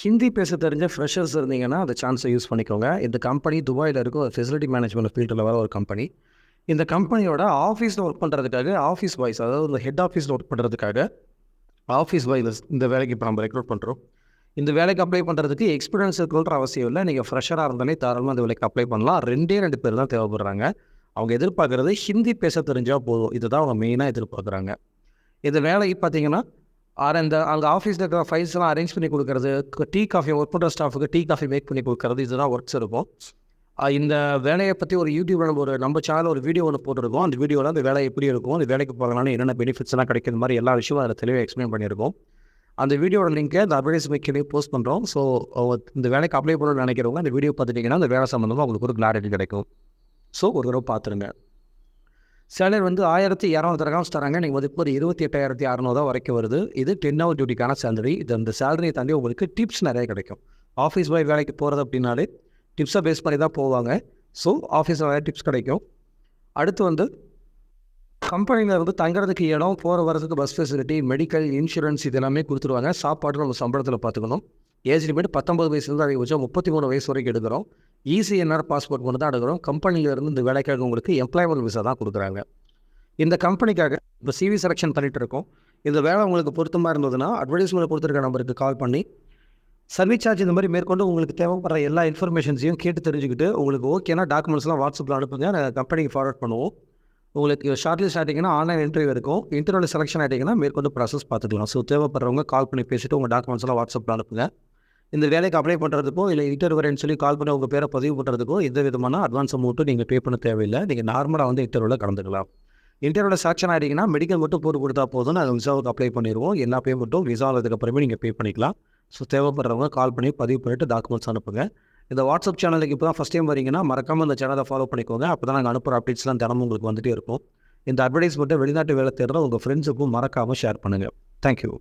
ஹிந்தி பேச தெரிஞ்ச ஃப்ரெஷர்ஸ் இருந்தீங்கன்னா, அந்த சான்ஸை யூஸ் பண்ணிக்கோங்க. இந்த கம்பெனி துபாயில இருக்க ஒரு ஃபெசிலிட்டி மேனேஜ்மெண்ட் ஃபீல்டில வர ஒரு கம்பெனி. இந்த கம்பெனியோட ஆஃபீஸில் ஒர்க் பண்ணுறதுக்காக, ஆஃபீஸ் பாய்ஸ் அதாவது இந்த ஹெட் ஆஃபீஸில் ஒர்க் பண்ணுறதுக்காக, ஆஃபீஸ் பாய்ஸ் இந்த வேலைக்கு இப்போ நம்ம ரெக்ரூட் பண்ணுறோம். இந்த வேலைக்கு அப்ளை பண்ணுறதுக்கு எக்ஸ்பீரியன்ஸ் இருக்கணுன்ற அவசியம் இல்லை. நீங்கள் ஃப்ரெஷராக இருந்தாலே தாராளமாக இந்த வேலைக்கு அப்ளை பண்ணலாம். 2 பேர் தான் தேவைப்படுறாங்க. அவங்க எதிர்பார்க்குறது ஹிந்தி பேச தெரிஞ்சால் போதும். இதுதான் அவங்க மெயினாக எதிர்பார்க்குறாங்க. இந்த வேலைக்கு பார்த்தீங்கன்னா, அங்கே ஆஃபீஸில் இருக்கிற ஃபைல்ஸ்லாம் அரேஞ்ச் பண்ணி கொடுக்குறது, டீ காஃபி ஒர்க் பண்ணுற ஸ்டாஃபுக்கு டீ காஃபி மேக் பண்ணி கொடுக்குறது, இதுதான் ஒர்க்ஸ் இருக்கும். இந்த வேலையை பற்றி ஒரு யூடியூபில் நம்ம சேனல் ஒரு வீடியோ ஒன்று போட்டிருக்கோம். அந்த வீடியோவில் அந்த வேலை எப்படி இருக்கும், அந்த வேலைக்கு போகிறதுனால என்னென்ன பெனிஃபிட்ஸ்லாம் கிடைக்கிற மாதிரி எல்லா விஷயமும் அதில் தெளிவாக எக்ஸ்பிளைன் பண்ணியிருக்கோம். அந்த வீடியோட லிங்க்கை அந்த அட்வர்டைஸ்மெண்ட் கீழே போஸ்ட் பண்ணுறோம். ஸோ இந்த வேலைக்கு அப்ளை பண்ணணும்னு நினைக்கிறவங்க அந்த வீடியோ பார்த்துட்டிங்கன்னா அந்த வேலை சம்மந்தமாக உங்களுக்கு ஒரு கிளாரிட்டி கிடைக்கும். ஸோ ஒரு தடவை பார்த்துருங்க. சேலரி 1200 தரகாம்ஸ் தராங்க. நீங்கள் இப்போ ஒரு 28,600 வரைக்கும் வருது. இது 10 ஹவர் டியூட்டிக்கான சேலரி. இந்த சேலரியை தாண்டி உங்களுக்கு டிப்ஸ் நிறைய கிடைக்கும். ஆஃபீஸ் பாய் வேலைக்கு போகிறது அப்படின்னாலே டிப்ஸை பேஸ் பண்ணி தான் போவாங்க. ஸோ ஆஃபீஸில் நிறைய டிப்ஸ் கிடைக்கும். அடுத்து கம்பெனியில் தங்குறதுக்கு இடம், போகிற வரதுக்கு பஸ் ஃபெசிலிட்டி, மெடிக்கல், இன்சூரன்ஸ் இது எல்லாமே கொடுத்துருவாங்க. சாப்பாடு நம்ம சம்பளத்தில் பார்த்துக்கணும். ஏஜ் லிமிட் 19 வயசுலேருந்து அதிகபட்சம் 33 வயசு வரைக்கும் எடுக்கிறோம். ECNR பாஸ்போர்ட் மட்டும் தான் எடுக்கிறோம். கம்பெனியிலேருந்து இந்த வேலைக்காக உங்களுக்கு எம்ப்ளாய்மெண்ட் விசா தான் கொடுக்குறாங்க. இந்த கம்பெனிக்காக இப்போ CV செலெக்ஷன் பண்ணிகிட்டு இருக்கோம். இந்த வேலை உங்களுக்கு பொருத்தமாக இருந்ததுன்னா அட்வர்டைஸ்மெண்ட் கொடுத்துருக்க நம்பருக்கு கால் பண்ணி சர்வீஸ் சார்ஜ் இந்த மாதிரி மேற்கொண்டு உங்களுக்கு தேவைப்படுற எல்லா இன்ஃபர்மேஷன்ஸையும் கேட்டு தெரிஞ்சுக்கிட்டு உங்களுக்கு ஓகேனா டாக்குமெண்ட்ஸ்லாம் வாட்ஸ்அப்பில் அனுப்புங்க. நாங்கள் கம்பெனிக்கு ஃபார்வர்ட் பண்ணுவோம். உங்களுக்கு ஷார்ட் லிஸ்ட் ஆகிட்டிங்கன்னா ஆன்லைன் இன்டர்வியூ இருக்கும். இன்டர்வியூவில் செலெக்ஷன் ஆகிட்டிங்கன்னா மேற்கொண்டு ப்ராசஸ் பார்த்துக்கலாம். ஸோ தேவைப்படுறவங்க கால் பண்ணி பேசிவிட்டு உங்கள் டாக்குமெண்ட்ஸ்லாம் வாட்ஸ்அப்பில் அனுப்புங்க. இந்த வேலைக்கு அப்ளை பண்ணுறதுக்கோ இல்லை இன்டர்வியூ வரேன்னு சொல்லி கால் பண்ணி உங்கள் பேரை பதிவு பண்ணுறதுக்கோ எந்த விதமான அட்வான்ஸ் அமௌண்ட்டும் நீங்கள் பே பண்ண தேவையில்லை. நீங்கள் நார்மலாக இன்டர்வியூவில் கலந்துக்கலாம். இன்டர்வியூவில் செலெக்ஷன் ஆகிட்டிங்கன்னா மெடிக்கல் மட்டும் போட்டு கொடுத்தா போதும். நாங்கள் விசாவுக்கு அப்ளை பண்ணிடுவோம். எல்லா பேமெண்ட்டும் விசா ஆனதுக்கப்புறமே நீங்கள் பே பண்ணிக்கலாம். ஸோ தேவைப்படுறவங்க கால் பண்ணி பதிவு பண்ணிவிட்டு டாக்குமெண்ட்ஸ் அனுப்புங்க. இந்த வாட்ஸ்அப் சேனலுக்கு இப்போ தான் ஃபஸ்ட் டைம் வரீங்கன்னா மறக்காமல் இந்த சேனலை ஃபாலோ பண்ணிக்கோங்க. அப்போ தான் நாங்கள் அனுப்புகிற அப்டேட்ஸ்லாம் தினமும் உங்களுக்கு வந்துகிட்டே இருக்கும். இந்த அட்வர்டைஸ்மெண்ட்டை வெளிநாட்டு வேலை தேடுற உங்கள் ஃப்ரெண்ட்ஸுக்கும் மறக்காமல் ஷேர் பண்ணுங்கள். தேங்க்யூ.